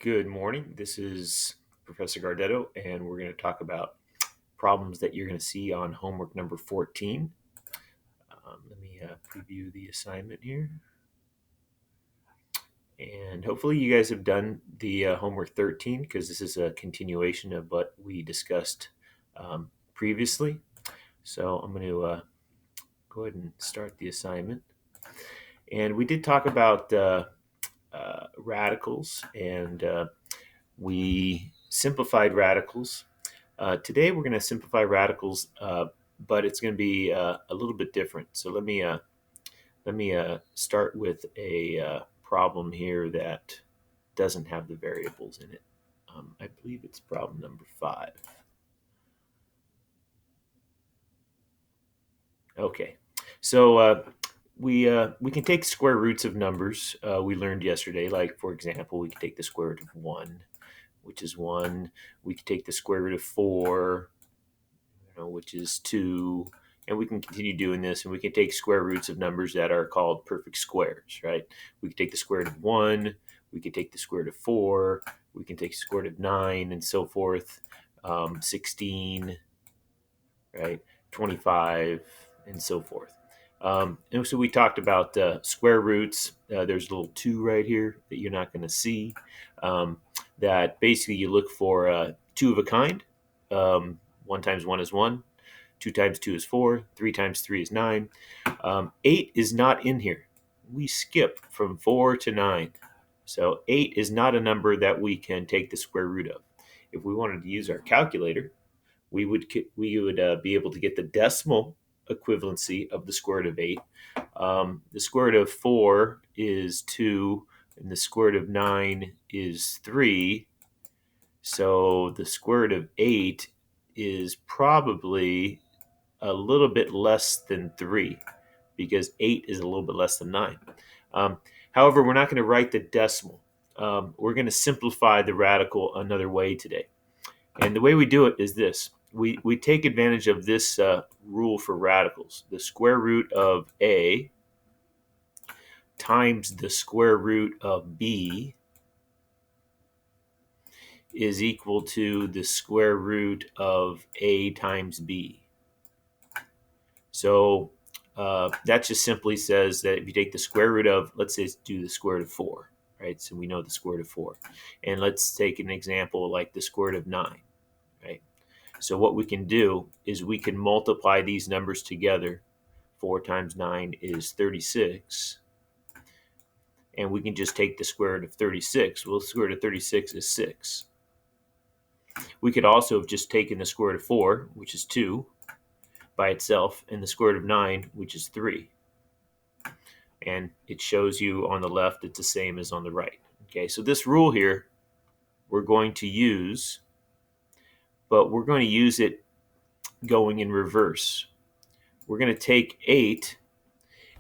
Good morning. This is Professor Gardetto, and we're going to talk about problems that you're going to see on homework number 14. Let me preview the assignment here. And hopefully, you guys have done the homework 13 because this is a continuation of what we discussed previously. So I'm going to go ahead and start the assignment. And we did talk about radicals, and we simplified radicals. Today we're going to simplify radicals, but it's going to be a little bit different. So let me start with a problem here that doesn't have the variables in it. I believe it's problem number 5. Okay, so we can take square roots of numbers. We learned yesterday, like for example, we can take the square root of 1, which is 1. We could take the square root of 4, which is 2. And we can continue doing this, and we can take square roots of numbers that are called perfect squares, right? We can take the square root of 1, we can take the square root of 4, we can take the square root of 9, and so forth, 16, right? 25, and so forth. And so we talked about square roots. There's a little 2 right here that you're not going to see. That basically you look for 2 of a kind. 1 times 1 is 1. 2 times 2 is 4. 3 times 3 is 9. 8 is not in here. We skip from 4 to 9. So 8 is not a number that we can take the square root of. If we wanted to use our calculator, we would be able to get the decimal equivalency of the square root of 8. The square root of 4 is 2, and the square root of 9 is 3. So the square root of 8 is probably a little bit less than 3, because 8 is a little bit less than 9. However, we're not going to write the decimal. We're going to simplify the radical another way today. And the way we do it is this. We take advantage of this rule for radicals. The square root of A times the square root of B is equal to the square root of A times B. So that just simply says that if you take the square root of, let's say, do the square root of 4, right? So we know the square root of 4. And let's take an example like the square root of 9, right? So what we can do is we can multiply these numbers together. 4 times 9 is 36. And we can just take the square root of 36. Well, the square root of 36 is 6. We could also have just taken the square root of 4, which is 2, by itself, and the square root of 9, which is 3. And it shows you on the left it's the same as on the right. Okay, so this rule here we're going to use, but we're going to use it going in reverse. We're going to take 8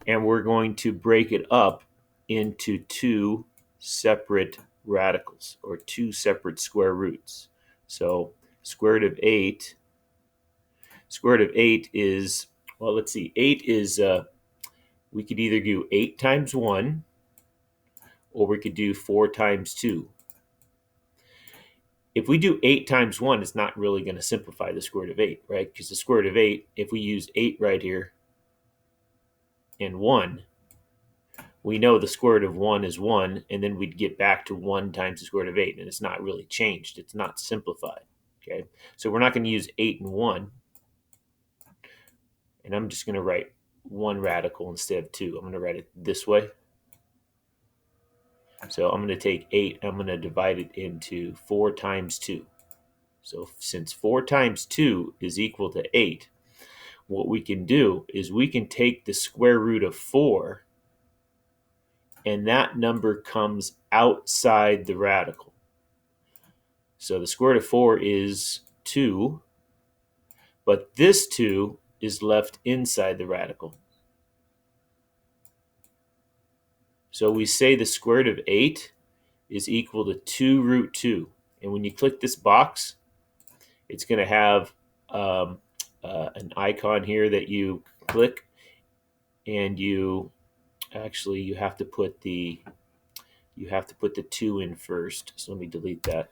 and we're going to break it up into 2 separate radicals, or 2 separate square roots. So square root of 8 is, well, let's see, 8 is, we could either do 8 times 1, or we could do 4 times 2. If we do 8 times 1, it's not really going to simplify the square root of 8, right? Because the square root of 8, if we use 8 right here and 1, we know the square root of 1 is 1, and then we'd get back to 1 times the square root of 8, and it's not really changed. It's not simplified, okay? So we're not going to use 8 and 1, and I'm just going to write 1 radical instead of 2. I'm going to write it this way. So I'm going to take 8, I'm going to divide it into 4 times 2. So since 4 times 2 is equal to 8, what we can do is we can take the square root of 4, and that number comes outside the radical. So the square root of 4 is 2, but this 2 is left inside the radical. So we say the square root of 8 is equal to 2 root 2. And when you click this box, it's going to have an icon here that you click, and you have to put the you have to put the 2 in first. So let me delete that.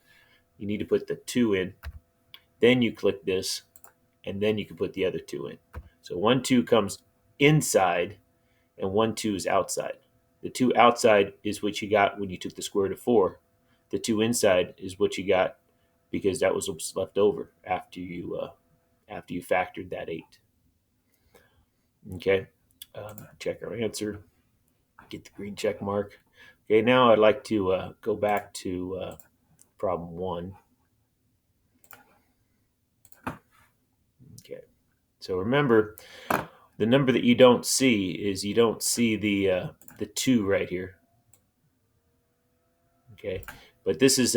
You need to put the 2 in, then you click this, and then you can put the other 2 in. So 1, 2 comes inside, and 1, 2 is outside. The 2 outside is what you got when you took the square root of 4. The 2 inside is what you got because that was what's left over after you factored that 8. Okay, check our answer. Get the green check mark. Okay, now I'd like to go back to problem 1. Okay, so remember, the number that you don't see is you don't see the 2 right here. Okay, but this is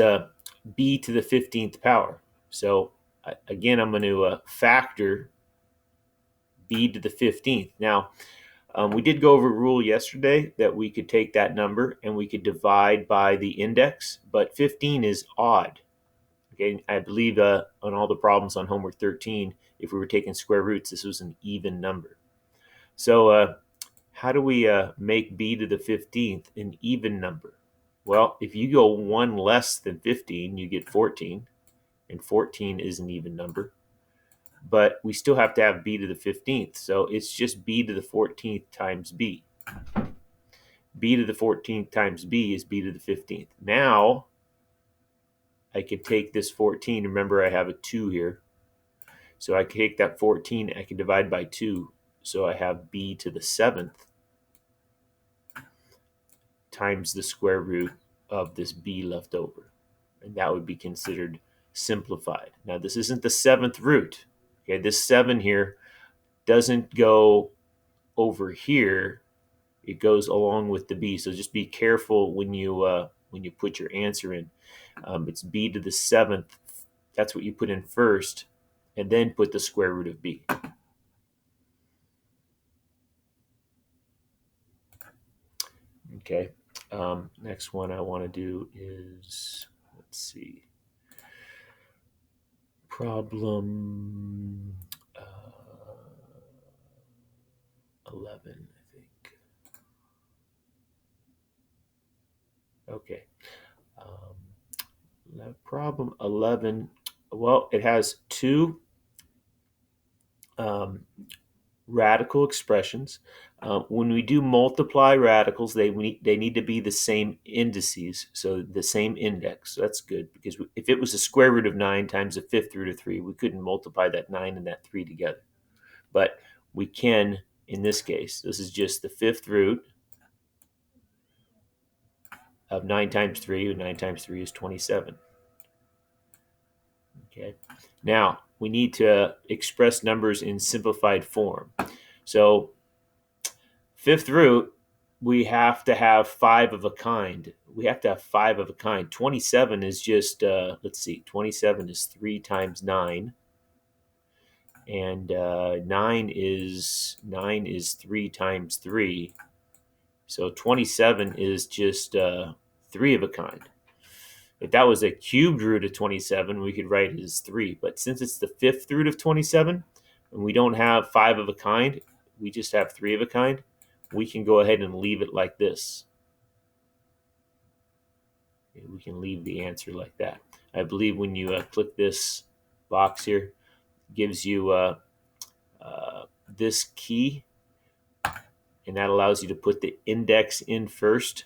b to the 15th power. So again, I'm going to factor b to the 15th. Now, we did go over a rule yesterday that we could take that number and we could divide by the index, but 15 is odd. Okay, I believe on all the problems on homework 13, if we were taking square roots, this was an even number. So how do we make b to the 15th an even number? Well, if you go 1 less than 15, you get 14, and 14 is an even number. But we still have to have b to the 15th, so it's just b to the 14th times b. b to the 14th times b is b to the 15th. Now, I can take this 14. Remember, I have a 2 here. So I can take that 14, I can divide by 2. So I have b to the 7th times the square root of this b left over. And that would be considered simplified. Now, this isn't the 7th root. Okay, this 7 here doesn't go over here. It goes along with the b. So just be careful when you put your answer in. It's b to the 7th. That's what you put in first, and then put the square root of b. Okay. Next one I want to do is, let's see, problem 11, I think. Okay. Problem 11, well, it has 2 radical expressions. When we do multiply radicals, they need to be the same indices, so the same index. So that's good, because if it was the square root of 9 times the 5th root of 3, we couldn't multiply that 9 and that 3 together. But we can in this case. This is just the 5th root of 9 times 3, and 9 times 3 is 27. Okay. Now, we need to express numbers in simplified form. So, 5th root, we have to have 5 of a kind. We have to have 5 of a kind. 27 is just, let's see, 27 is 3 times 9. And 9 is 3 times 3. So 27 is just 3 of a kind. If that was a cubed root of 27, we could write it as 3. But since it's the 5th root of 27, and we don't have 5 of a kind, we just have 3 of a kind, we can go ahead and leave it like this. We can leave the answer like that. I believe when you click this box here, it gives you this key, and that allows you to put the index in first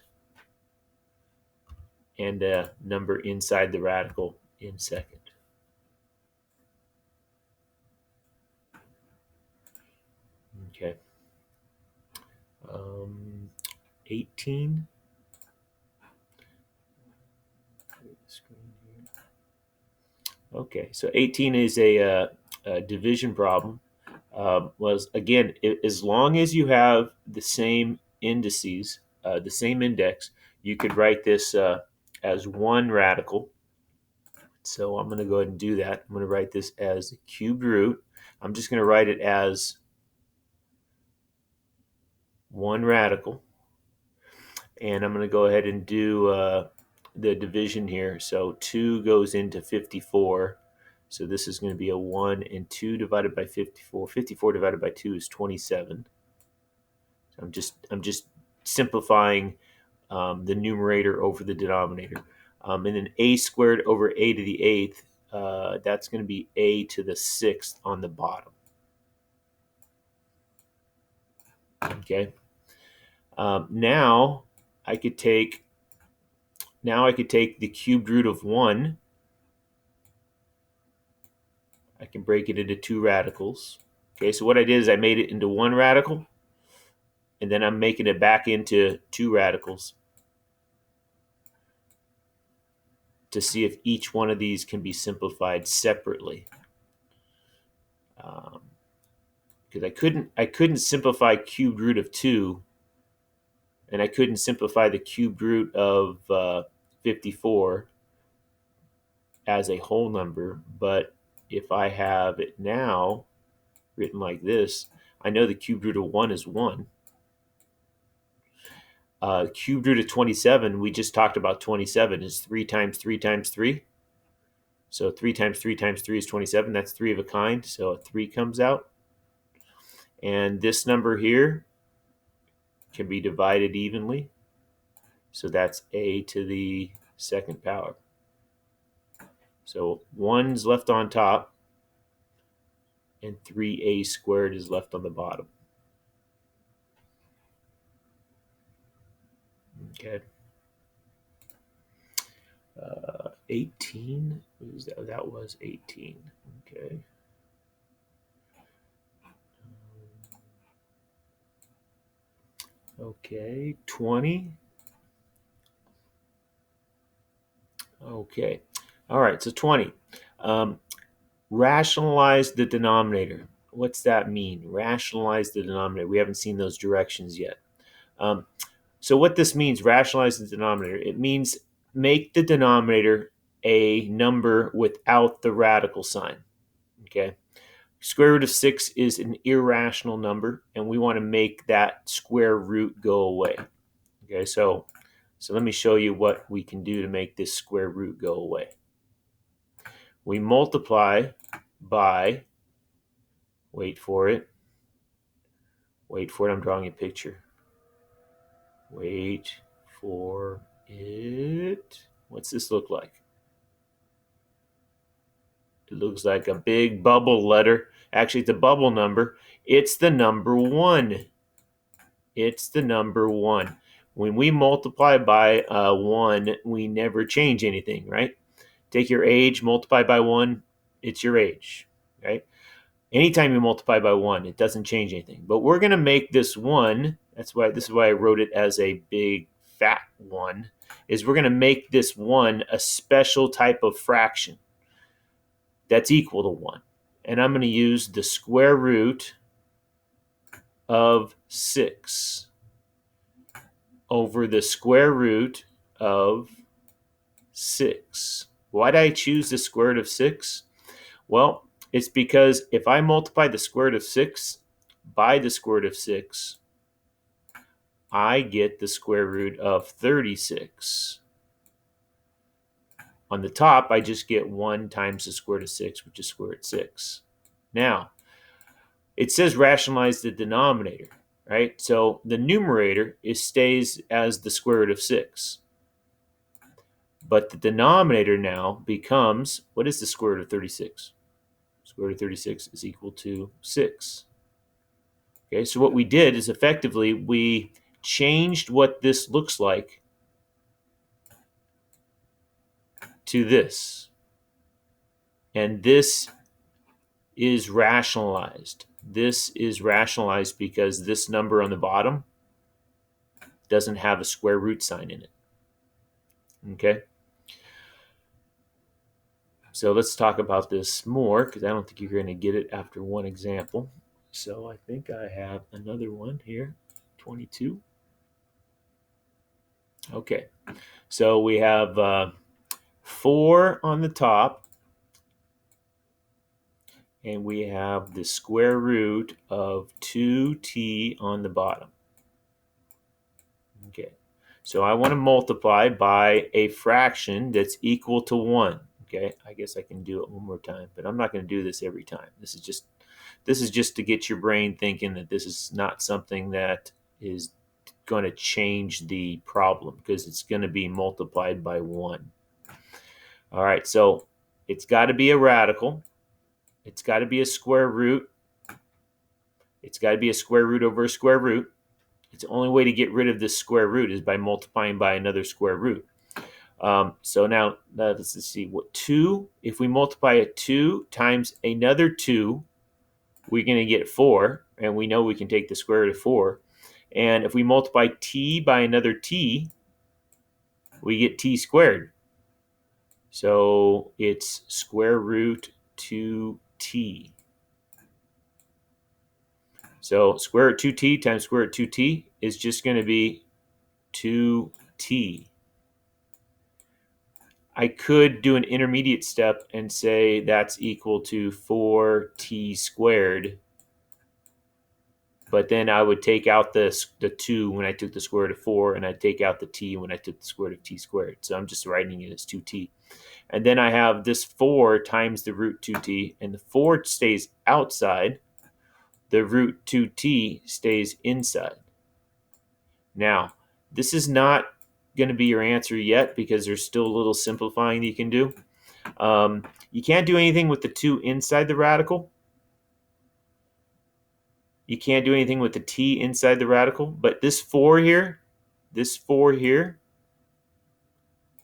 and a number inside the radical in second. Okay. 18. Okay, so 18 is a division problem. Was again, as long as you have the same indices, the same index, you could write this as 1 radical. So I'm going to go ahead and do that. I'm going to write this as a cubed root. I'm just going to write it as 1 radical. And I'm going to go ahead and do the division here. So 2 goes into 54. So this is going to be a 1, and 2 divided by 54. 54 divided by 2 is 27. So I'm just simplifying the numerator over the denominator. And then a squared over a to the eighth, that's going to be a to the sixth on the bottom. Okay. Now I could take the cubed root of 1. I can break it into two radicals. Okay, so what I did is I made it into one radical, and then I'm making it back into two radicals to see if each one of these can be simplified separately. Because I couldn't simplify cubed root of 2, and I couldn't simplify the cubed root of 54 as a whole number. But if I have it now written like this, I know the cubed root of 1 is 1. Cubed root of 27, we just talked about 27, is 3 times 3 times 3. So 3 times 3 times 3 is 27. That's 3 of a kind, so a 3 comes out. And this number here can be divided evenly. So that's a to the second power. So 1's left on top, and 3a squared is left on the bottom. Okay. 18. That was 18. Okay. Okay. 20. Okay. All right. So 20. Rationalize the denominator. What's that mean? Rationalize the denominator. We haven't seen those directions yet. So what this means, rationalize the denominator, it means make the denominator a number without the radical sign. Okay. Square root of 6 is an irrational number, and we want to make that square root go away. Okay, so let me show you what we can do to make this square root go away. We multiply by, wait for it, I'm drawing a picture. Wait for it. What's this look like? It looks like a big bubble letter. Actually, it's a bubble number. It's the number 1. It's the number 1. When we multiply by 1, we never change anything, right? Take your age, multiply by 1, it's your age, right? Anytime you multiply by 1, it doesn't change anything. But we're going to make this 1, this is why I wrote it as a big fat 1, is we're going to make this 1 a special type of fraction that's equal to 1. And I'm going to use the square root of 6 over the square root of 6. Why did I choose the square root of 6? Well, it's because if I multiply the square root of 6 by the square root of 6, I get the square root of 36. On the top, I just get 1 times the square root of 6, which is square root of 6. Now, it says rationalize the denominator, right? So the numerator stays as the square root of 6. But the denominator now becomes, what is the square root of 36? Square root of 36 is equal to 6. Okay, so what we did is effectively we changed what this looks like to this. And this is rationalized. This is rationalized because this number on the bottom doesn't have a square root sign in it. Okay? So let's talk about this more, because I don't think you're going to get it after one example. So I think I have another one here, 22. Okay, so we have 4 on the top, and we have the square root of 2t on the bottom. Okay, so I want to multiply by a fraction that's equal to 1. Okay, I guess I can do it one more time, but I'm not going to do this every time. This is just to get your brain thinking that this is not something that is going to change the problem because it's going to be multiplied by 1. All right, so it's got to be a radical. It's got to be a square root. It's got to be a square root over a square root. It's the only way to get rid of this square root is by multiplying by another square root. So now let's see what 2. If we multiply a 2 times another 2, we're going to get 4, and we know we can take the square root of 4. And if we multiply t by another t, we get t squared. So it's square root 2t. So square root 2t times square root 2t is just going to be 2t. I could do an intermediate step and say that's equal to 4t squared. But then I would take out the 2 when I took the square root of 4, and I'd take out the t when I took the square root of t squared. So I'm just writing it as 2t. And then I have this 4 times the root 2t, and the 4 stays outside. The root 2t stays inside. Now, this is not going to be your answer yet because there's still a little simplifying that you can do. You can't do anything with the 2 inside the radical. You can't do anything with the t inside the radical, but this 4 here,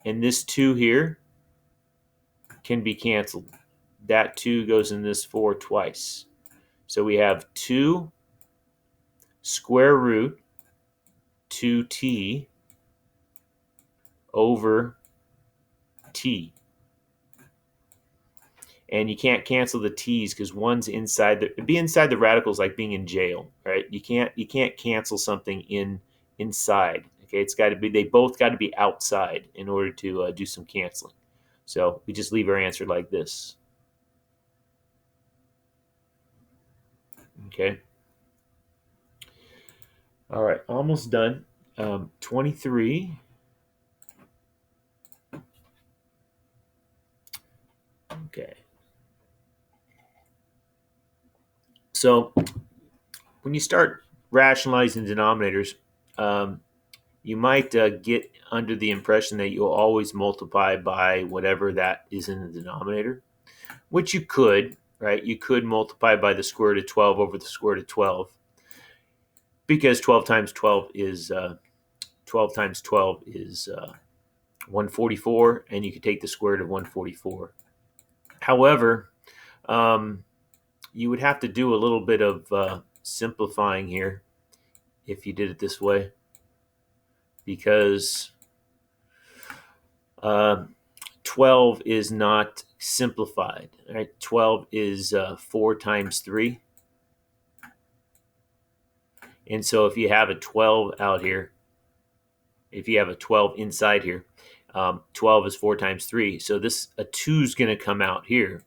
and this 2 here can be canceled. That 2 goes in this 4 twice. So we have 2 square root 2t over t. And you can't cancel the t's because one's inside the be inside the radical is like being in jail, right? You can't cancel something inside. Okay, it's got to be, they both got to be outside in order to do some canceling. So we just leave our answer like this. Okay. All right, almost done. 23. Okay. So when you start rationalizing denominators, you might get under the impression that you'll always multiply by whatever that is in the denominator, which you could, right? You could multiply by the square root of 12 over the square root of 12 because 12 times 12 is 144, and you could take the square root of 144. However, you would have to do a little bit of simplifying here if you did it this way, because 12 is not simplified. Right? 12 is 4 times 3. And so if you have a 12 out here, if you have a 12 inside here, 12 is 4 times 3. So a 2 is going to come out here.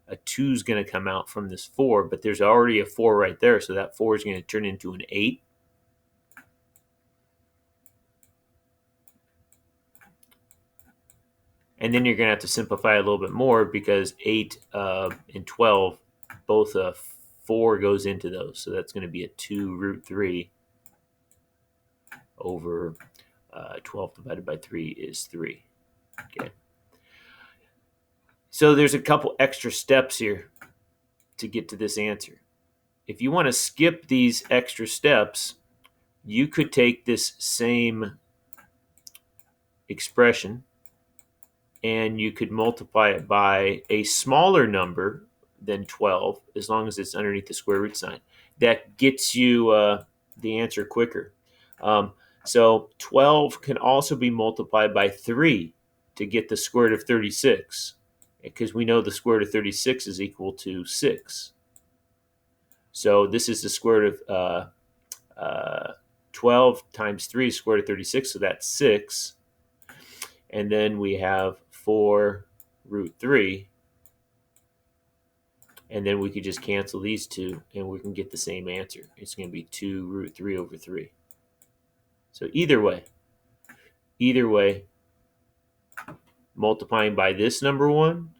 A 2 is going to come out from this 4, but there's already a 4 right there. So that 4 is going to turn into an 8. And then you're going to have to simplify a little bit more because 8 and 12, both 4 goes into those. So that's going to be a 2 root 3 over 12 divided by 3 is 3. Okay. So there's a couple extra steps here to get to this answer. If you want to skip these extra steps, you could take this same expression and you could multiply it by a smaller number than 12, as long as it's underneath the square root sign. That gets you the answer quicker. So 12 can also be multiplied by 3 to get the square root of 36, because we know the square root of 36 is equal to 6. So this is the square root of 12 times 3 is square root of 36, so that's 6. And then we have 4 root 3. And then we could just cancel these two, and we can get the same answer. It's going to be 2 root 3 over 3. So either way, multiplying by this number 1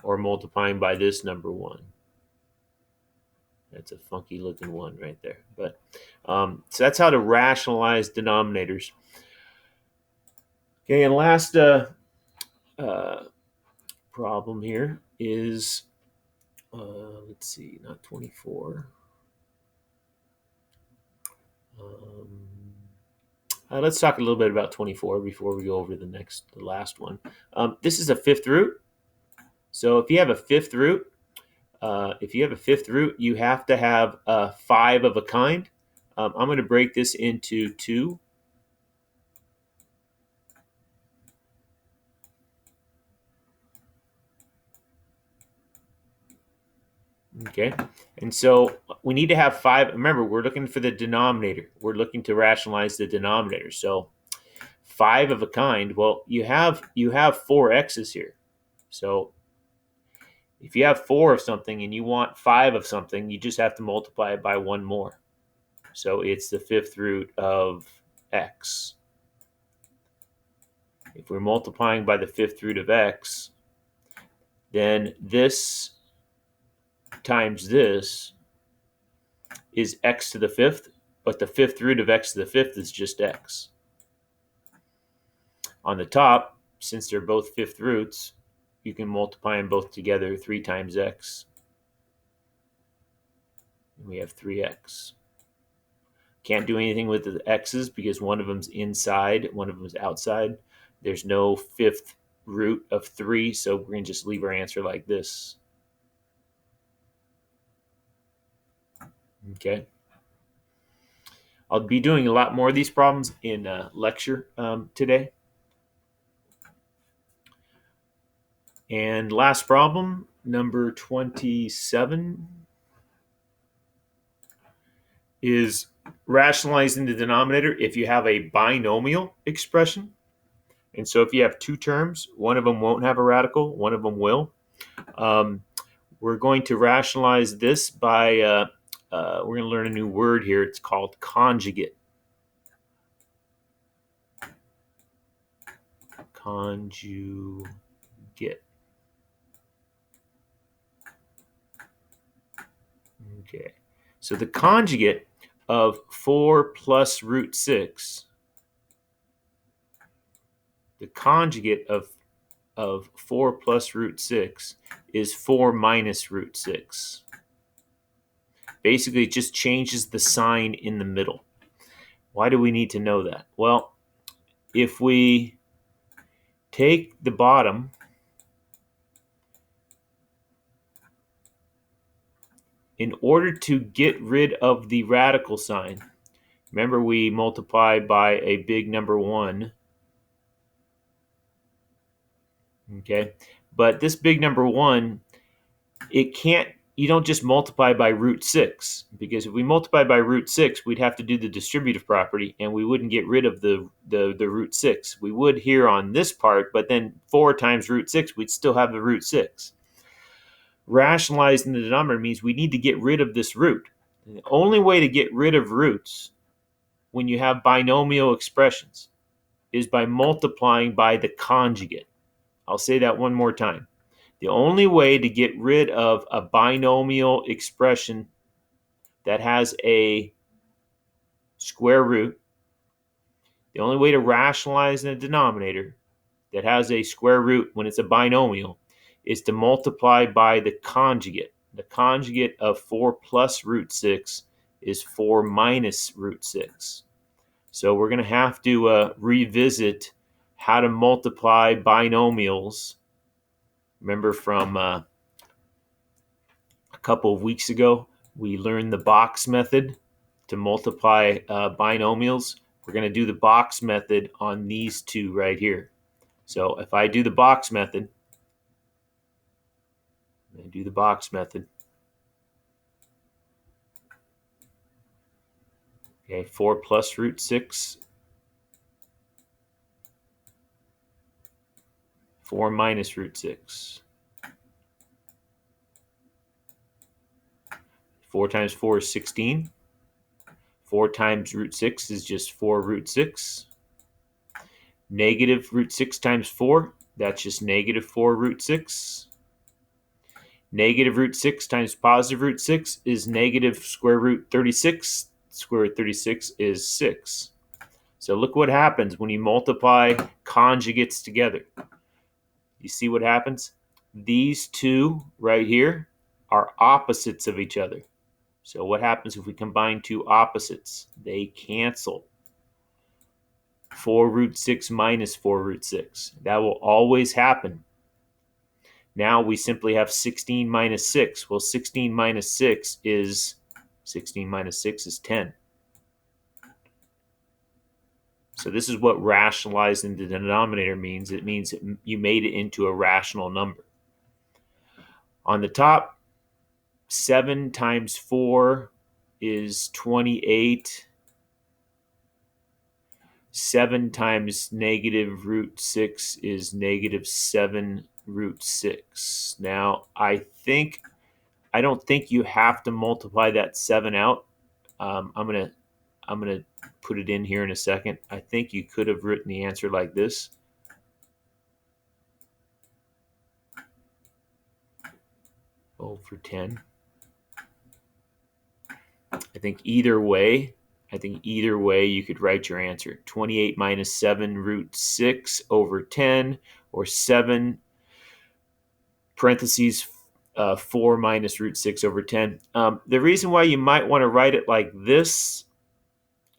or multiplying by this number 1, That's a funky looking one right there. But so that's how to rationalize denominators. Okay, and last uh, problem here is, let's see, not 24. Um, let's talk a little bit about 24 before we go over the last one. This is a fifth root. So if you have a fifth root, you have to have 5 of a kind. I'm going to break this into 2. Okay, and so we need to have 5. Remember, we're looking for the denominator. We're looking to rationalize the denominator. So 5 of a kind. Well, you have 4 x's here. So if you have 4 of something and you want 5 of something, you just have to multiply it by 1 more. So it's the fifth root of x. If we're multiplying by the fifth root of x, then this times this is x to the fifth, but the fifth root of x to the fifth is just x. On the top, since they're both fifth roots, you can multiply them both together 3 times x. And we have 3x. Can't do anything with the x's because one of them's inside, one of them's outside. There's no fifth root of 3, so we're going to just leave our answer like this. Okay. I'll be doing a lot more of these problems in lecture today. And last problem, number 27, is rationalizing the denominator if you have a binomial expression. And so if you have 2 terms, one of them won't have a radical, one of them will. We're going to rationalize this by, we're going to learn a new word here. It's called conjugate. Conjugate. Okay. So the conjugate of 4 plus root 6, the conjugate of 4 plus root 6 is 4 minus root 6. Basically, it just changes the sign in the middle. Why do we need to know that? Well, if we take the bottom in order to get rid of the radical sign, remember we multiply by a big number 1. Okay, but this big number 1, you don't just multiply by root 6, because if we multiply by root 6, we'd have to do the distributive property and we wouldn't get rid of the root 6. We would here on this part, but then 4 times root 6, we'd still have the root 6. Rationalizing the denominator means we need to get rid of this root. And the only way to get rid of roots when you have binomial expressions is by multiplying by the conjugate. I'll say that one more time. The only way to get rid of a binomial expression that has a square root, the only way to rationalize a denominator that has a square root when it's a binomial is to multiply by the conjugate. The conjugate of 4 plus root 6 is 4 minus root 6. So we're going to have to revisit how to multiply binomials. Remember from a couple of weeks ago, we learned the box method to multiply binomials. We're going to do the box method on these 2 right here. So if I do the box method, Okay, 4 plus root 6, 4 minus root 6. 4 times 4 is 16. 4 times root 6 is just 4 root 6. Negative root 6 times 4, that's just negative 4 root 6. Negative root 6 times positive root 6 is negative square root 36. Square root 36 is 6. So look what happens when you multiply conjugates together. You see what happens? These two right here are opposites of each other. So what happens if we combine two opposites? They cancel. 4 root 6 minus 4 root 6. That will always happen. Now we simply have 16 minus 6. Well, 16 minus 6 is 10. So this is what rationalizing the denominator means. It means that you made it into a rational number. On the top, 7 times 4 is 28. 7 times negative root 6 is negative 7 root 6. Now, I don't think you have to multiply that 7 out. I'm gonna put it in here in a second. I think you could have written the answer like this. Over 10. I think either way you could write your answer. 28 minus 7 root 6 over 10, or 7 parentheses 4 minus root 6 over 10. The reason why you might want to write it like this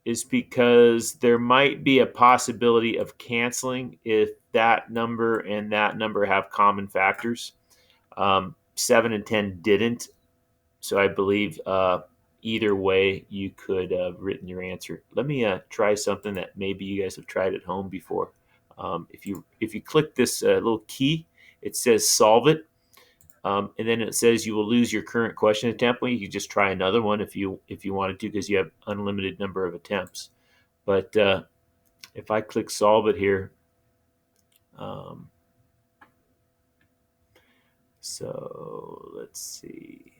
is because there might be a possibility of canceling if that number and that number have common factors. 7 and 10 didn't. So I believe either way you could have written your answer. Let me try something that maybe you guys have tried at home before. If you click this little key, it says solve it. And then it says you will lose your current question attempt. Well, you can just try another one if you wanted to, because you have unlimited number of attempts. But if I click solve it here, so let's see.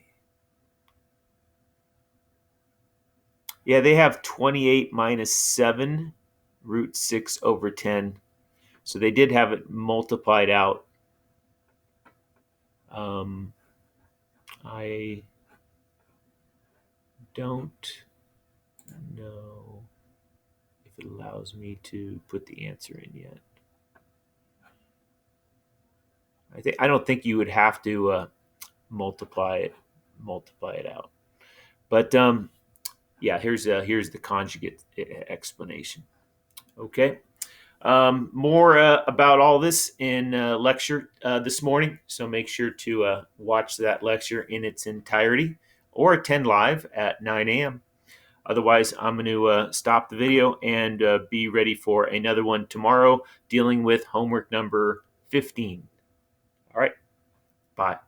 Yeah, they have 28 minus 7 root 6 over 10. So they did have it multiplied out. I don't know if it allows me to put the answer in yet. I don't think you would have to multiply it out. But yeah, here's the conjugate explanation. Okay. More about all this in lecture this morning, so make sure to watch that lecture in its entirety or attend live at 9 a.m. Otherwise, I'm going to stop the video and be ready for another one tomorrow dealing with homework number 15. All right, bye.